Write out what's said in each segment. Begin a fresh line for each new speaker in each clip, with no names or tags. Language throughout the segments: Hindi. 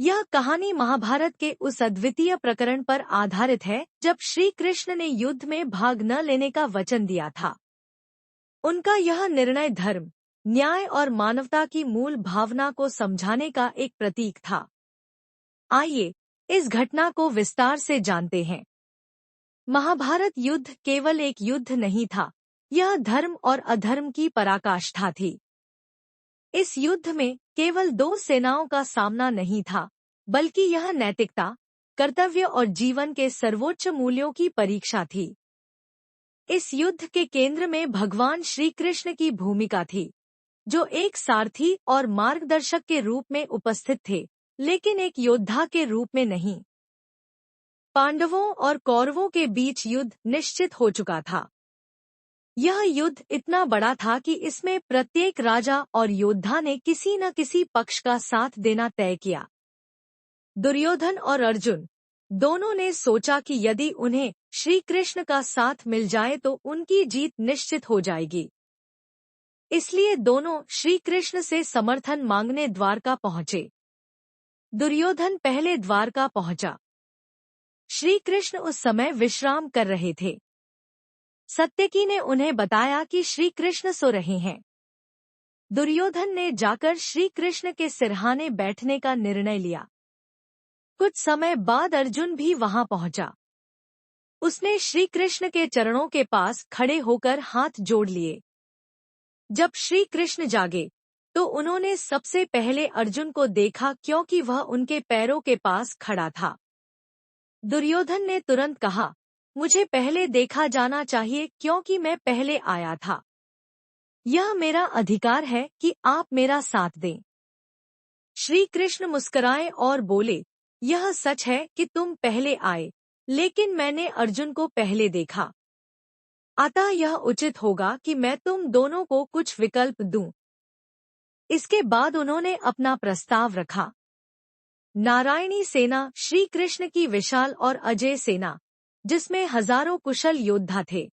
यह कहानी महाभारत के उस अद्वितीय प्रकरण पर आधारित है जब श्री कृष्ण ने युद्ध में भाग न लेने का वचन दिया था। उनका यह निर्णय धर्म, न्याय और मानवता की मूल भावना को समझाने का एक प्रतीक था। आइए इस घटना को विस्तार से जानते हैं। महाभारत युद्ध केवल एक युद्ध नहीं था, यह धर्म और अधर्म की पराकाष्ठा थी। इस युद्ध में केवल दो सेनाओं का सामना नहीं था, बल्कि यह नैतिकता, कर्तव्य और जीवन के सर्वोच्च मूल्यों की परीक्षा थी। इस युद्ध के केंद्र में भगवान श्री कृष्ण की भूमिका थी, जो एक सारथी और मार्गदर्शक के रूप में उपस्थित थे, लेकिन एक योद्धा के रूप में नहीं। पांडवों और कौरवों के बीच युद्ध निश्चित हो चुका था। यह युद्ध इतना बड़ा था कि इसमें प्रत्येक राजा और योद्धा ने किसी न किसी पक्ष का साथ देना तय किया। दुर्योधन और अर्जुन दोनों ने सोचा कि यदि उन्हें श्री कृष्ण का साथ मिल जाए तो उनकी जीत निश्चित हो जाएगी। इसलिए दोनों श्री कृष्ण से समर्थन मांगने द्वारका पहुंचे। दुर्योधन पहले द्वारका पहुंचा। श्री कृष्ण उस समय विश्राम कर रहे थे। सत्यकी ने उन्हें बताया कि श्री कृष्ण सो रहे हैं। दुर्योधन ने जाकर श्री कृष्ण के सिरहाने बैठने का निर्णय लिया। कुछ समय बाद अर्जुन भी वहां पहुंचा। उसने श्री कृष्ण के चरणों के पास खड़े होकर हाथ जोड़ लिए। जब श्री कृष्ण जागे तो उन्होंने सबसे पहले अर्जुन को देखा, क्योंकि वह उनके पैरों के पास खड़ा था। दुर्योधन ने तुरंत कहा, मुझे पहले देखा जाना चाहिए क्योंकि मैं पहले आया था। यह मेरा अधिकार है कि आप मेरा साथ दें। श्री कृष्ण मुस्कुराए और बोले, यह सच है कि तुम पहले आए, लेकिन मैंने अर्जुन को पहले देखा। अतः यह उचित होगा कि मैं तुम दोनों को कुछ विकल्प दूं। इसके बाद उन्होंने अपना प्रस्ताव रखा। नारायणी सेना, श्री कृष्ण की विशाल और अजय सेना, जिसमें हजारों कुशल योद्धा थे।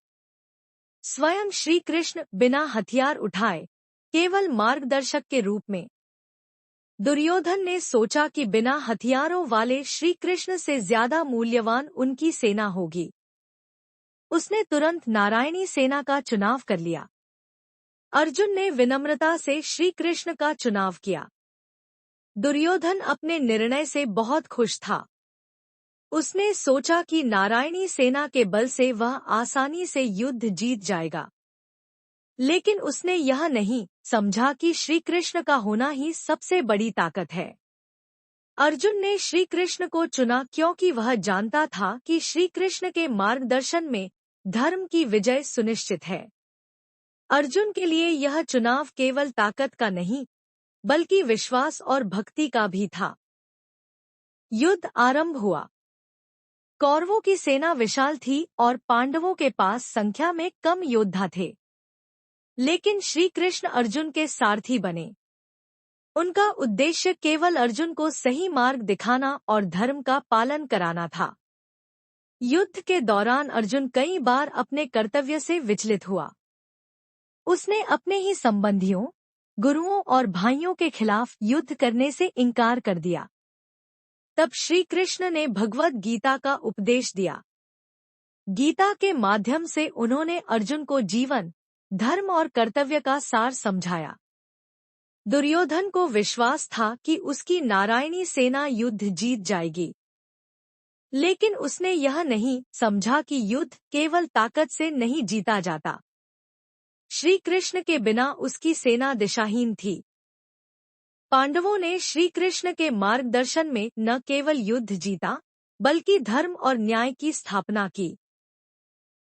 स्वयं श्री कृष्ण बिना हथियार उठाए, केवल मार्गदर्शक के रूप में। दुर्योधन ने सोचा कि बिना हथियारों वाले श्री कृष्ण से ज्यादा मूल्यवान उनकी सेना होगी। उसने तुरंत नारायणी सेना का चुनाव कर लिया। अर्जुन ने विनम्रता से श्री कृष्ण का चुनाव किया। दुर्योधन अपने निर्णय से बहुत खुश था। उसने सोचा कि नारायणी सेना के बल से वह आसानी से युद्ध जीत जाएगा। लेकिन उसने यह नहीं समझा कि श्री कृष्ण का होना ही सबसे बड़ी ताकत है। अर्जुन ने श्री कृष्ण को चुना क्योंकि वह जानता था कि श्री कृष्ण के मार्गदर्शन में धर्म की विजय सुनिश्चित है। अर्जुन के लिए यह चुनाव केवल ताकत का नहीं, बल्कि विश्वास और भक्ति का भी था। युद्ध आरंभ हुआ। कौरवों की सेना विशाल थी और पांडवों के पास संख्या में कम योद्धा थे। लेकिन श्री कृष्ण अर्जुन के सारथी बने। उनका उद्देश्य केवल अर्जुन को सही मार्ग दिखाना और धर्म का पालन कराना था। युद्ध के दौरान अर्जुन कई बार अपने कर्तव्य से विचलित हुआ। उसने अपने ही संबंधियों, गुरुओं और भाइयों के खिलाफ युद्ध करने से इनकार कर दिया। तब श्री कृष्ण ने भगवद गीता का उपदेश दिया। गीता के माध्यम से उन्होंने अर्जुन को जीवन, धर्म और कर्तव्य का सार समझाया। दुर्योधन को विश्वास था कि उसकी नारायणी सेना युद्ध जीत जाएगी। लेकिन उसने यह नहीं समझा कि युद्ध केवल ताकत से नहीं जीता जाता। श्री कृष्ण के बिना उसकी सेना दिशाहीन थी। पांडवों ने श्री कृष्ण के मार्गदर्शन में न केवल युद्ध जीता, बल्कि धर्म और न्याय की स्थापना की।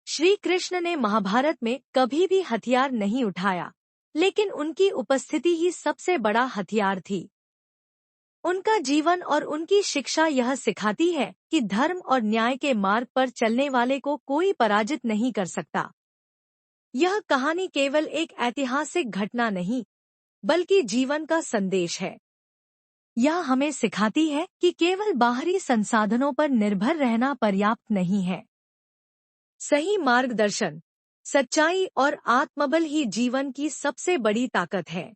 श्री कृष्ण ने महाभारत में कभी भी हथियार नहीं उठाया, लेकिन उनकी उपस्थिति ही सबसे बड़ा हथियार थी। उनका जीवन और उनकी शिक्षा यह सिखाती है कि धर्म और न्याय के मार्ग पर चलने वाले को कोई पराजित नहीं कर सकता। यह कहानी केवल एक ऐतिहासिक घटना नहीं, बल्कि जीवन का संदेश है। यह हमें सिखाती है कि केवल बाहरी संसाधनों पर निर्भर रहना पर्याप्त नहीं है। सही मार्गदर्शन, सच्चाई और आत्मबल ही जीवन की सबसे बड़ी ताकत है।